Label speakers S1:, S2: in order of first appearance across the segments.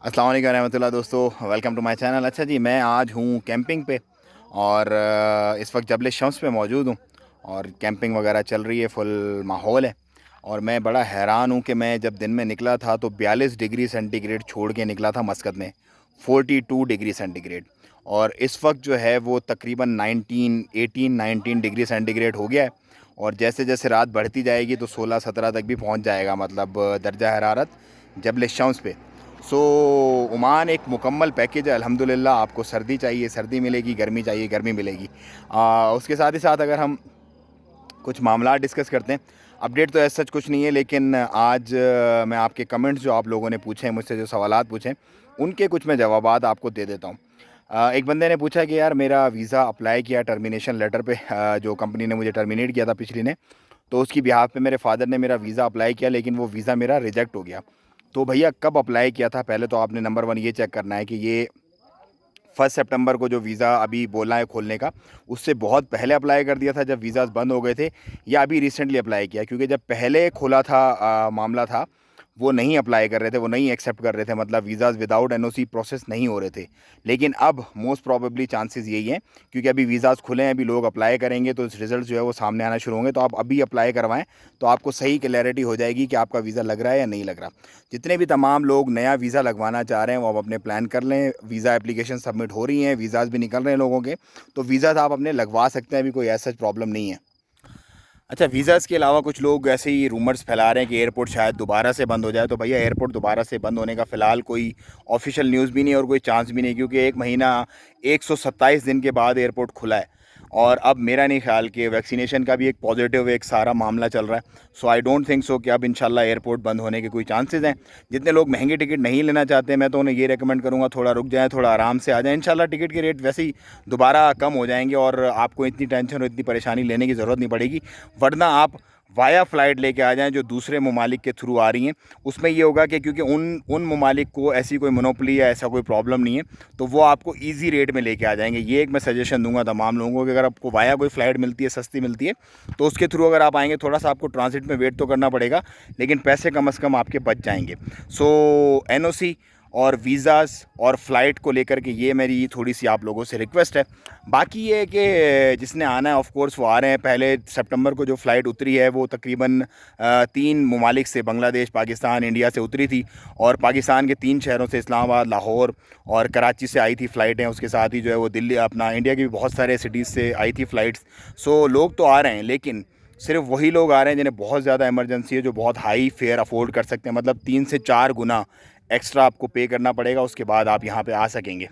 S1: अस्सलाम वालेकुम रहमतुल्लाह दोस्तों, वेलकम टू माय चैनल। अच्छा जी, मैं आज हूँ कैंपिंग पे और इस वक्त जबल शम्स पे मौजूद हूँ और कैंपिंग वगैरह चल रही है, फुल माहौल है। और मैं बड़ा हैरान हूँ कि मैं जब दिन में निकला था तो 42 डिग्री सेंटीग्रेड छोड़ के निकला था मस्कत में, 42 डिग्री सेंटीग्रेड। और इस वक्त जो है वो तकरीबन 19 डिग्री सेंटीग्रेड हो गया है। और जैसे जैसे रात बढ़ती जाएगी तो 16-17 तक भी पहुँच जाएगा, मतलब दर्जा हरारत जबल शम्स पे। ओमान एक मुकम्मल पैकेज है अल्हम्दुलिल्लाह। आपको सर्दी चाहिए सर्दी मिलेगी, गर्मी चाहिए गर्मी मिलेगी। उसके साथ ही साथ अगर हम कुछ मामला डिस्कस करते हैं, अपडेट तो ऐसा सच कुछ नहीं है, लेकिन आज मैं आपके कमेंट्स जो आप लोगों ने पूछे हैं, मुझसे जो सवालात पूछे हैं, उनके कुछ मैं जवाबात आपको दे देता हूँ। एक बंदे ने पूछा कि यार मेरा वीज़ा अप्लाई किया टर्मिनेशन लेटर पे, जो कंपनी ने मुझे टर्मिनेट किया था पिछली ने, तो उसकी बिहाफ पे मेरे फादर ने मेरा वीज़ा अप्लाई किया, लेकिन वो वीज़ा मेरा रिजेक्ट हो गया। तो भैया कब अप्लाई किया था? पहले तो आपने नंबर 1 ये चेक करना है कि ये 1 सितंबर को जो वीज़ा अभी बोला है खोलने का, उससे बहुत पहले अप्लाई कर दिया था जब वीज़ाज़ बंद हो गए थे, या अभी रिसेंटली अप्लाई किया? क्योंकि जब पहले खोला था मामला था, वो नहीं अप्लाई कर रहे थे, वो नहीं एक्सेप्ट कर रहे थे, मतलब वीज़ाज़ विदाउट एनओसी प्रोसेस नहीं हो रहे थे। लेकिन अब मोस्ट प्रोबेबली चांसेस यही हैं, क्योंकि अभी वीज़ाज़ खुले हैं, अभी लोग अप्लाई करेंगे तो रिज़ल्ट जो है वो सामने आना शुरू होंगे। तो आप अभी अप्लाई करवाएँ, तो आपको सही क्लैरिटी हो जाएगी कि आपका वीज़ा लग रहा है या नहीं लग रहा। जितने भी तमाम लोग नया वीज़ा लगवाना चाह रहे हैं, वो अब अपने प्लान कर लें। वीज़ा एप्लीकेशन सबमिट हो रही हैं, वीज़ाज़ भी निकल रहे हैं लोगों के, तो वीज़ाज़ आप अपने लगवा सकते हैं, अभी कोई ऐसा प्रॉब्लम नहीं है। अच्छा, वीज़ाज़ के अलावा कुछ लोग ऐसे ही रूमर्स फैला रहे हैं कि एयरपोर्ट शायद दोबारा से बंद हो जाए। तो भैया एयरपोर्ट दोबारा से बंद होने का फ़िलहाल कोई ऑफिशियल न्यूज़ भी नहीं है और कोई चांस भी नहीं, क्योंकि 1 महीना 127 दिन के बाद एयरपोर्ट खुला है। और अब मेरा नहीं ख्याल कि वैक्सीनेशन का भी एक पॉजिटिव एक सारा मामला चल रहा है। सो आई डोंट थिंक सो कि अब इंशाल्लाह एयरपोर्ट बंद होने के कोई चांसेस हैं। जितने लोग महंगी टिकट नहीं लेना चाहते, मैं तो उन्हें ये रेकमेंड करूँगा थोड़ा रुक जाएँ, थोड़ा आराम से आ जाएँ। इंशाल्लाह टिकट के रेट वैसे ही दोबारा कम हो जाएंगे और आपको इतनी टेंशन और इतनी परेशानी लेने की ज़रूरत नहीं पड़ेगी। वरना आप वाया फ़्लाइट लेके आ जाएँ जो दूसरे ममालिक के थ्रू आ रही हैं। उसमें ये होगा कि क्योंकि उन उन ममालिक को ऐसी कोई मोनोपोली या ऐसा कोई प्रॉब्लम नहीं है, तो वो आपको ईज़ी रेट में लेके आ जाएंगे। ये एक मैं सजेशन दूंगा तमाम लोगों को कि अगर आपको वाया कोई फ़्लाइट मिलती है, सस्ती मिलती है, तो उसके थ्रू अगर आप आएँगे, थोड़ा सा आपको ट्रांजिट में वेट तो करना पड़ेगा, लेकिन पैसे कम से कम आपके बच जाएंगे। सो एनओसी और वीज़ाज़ और फ़्लाइट को लेकर के ये मेरी थोड़ी सी आप लोगों से रिक्वेस्ट है। बाकी ये है कि जिसने आना है ऑफ़ कोर्स वो आ रहे हैं। पहले सितंबर को जो फ़्लाइट उतरी है वो तकरीबन 3 ममालिक से, बांग्लादेश, पाकिस्तान, इंडिया से उतरी थी। और पाकिस्तान के 3 शहरों से, इस्लामाबाद, लाहौर और कराची से आई थी फ़्लाइटें। उसके साथ ही जो है वो दिल्ली, अपना इंडिया के भी बहुत सारे सिटीज़ से आई थी फ़्लाइट्स। सो लोग तो आ रहे हैं, लेकिन सिर्फ वही लोग आ रहे हैं जिन्हें बहुत ज़्यादा इमरजेंसी है, जो बहुत हाई फेयर अफोर्ड कर सकते हैं, मतलब 3 से 4 गुना एक्स्ट्रा आपको पे करना पड़ेगा, उसके बाद आप यहाँ पे आ सकेंगे।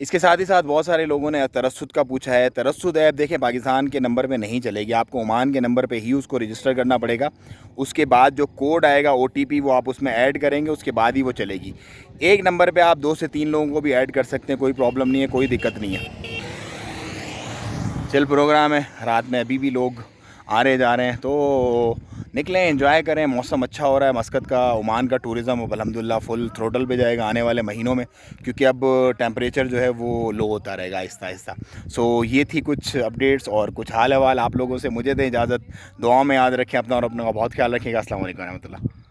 S1: इसके साथ ही साथ बहुत सारे लोगों ने तरस्सुद का पूछा है। तरस्सुद ऐप देखें पाकिस्तान के नंबर पे नहीं चलेगी, आपको ओमान के नंबर पे ही उसको रजिस्टर करना पड़ेगा। उसके बाद जो कोड आएगा ओटीपी, वो आप उसमें ऐड करेंगे, उसके बाद ही वो चलेगी। एक नंबर पे आप 2 से 3 लोगों को भी ऐड कर सकते हैं, कोई प्रॉब्लम नहीं है, कोई दिक्कत नहीं है। चिल प्रोग्राम है, रात में अभी भी लोग आ रहे जा रहे हैं, तो निकलें, एंजॉय करें। मौसम अच्छा हो रहा है मस्कत का, ओमान का टूरिज़्म अब अल्हम्दुलिल्लाह फुल थ्रोटल पे जाएगा आने वाले महीनों में, क्योंकि अब टेम्परेचर जो है वो लो होता रहेगा आहिस्ता आहिस्ता। सो ये थी कुछ अपडेट्स और कुछ हाल अहवाल आप लोगों से। मुझे दें इजाज़त, दुआओं में याद रखें अपना और अपना का बहुत ख्याल रखिएगा। अस्सलाम वालेकुम रहमतुल्लाह।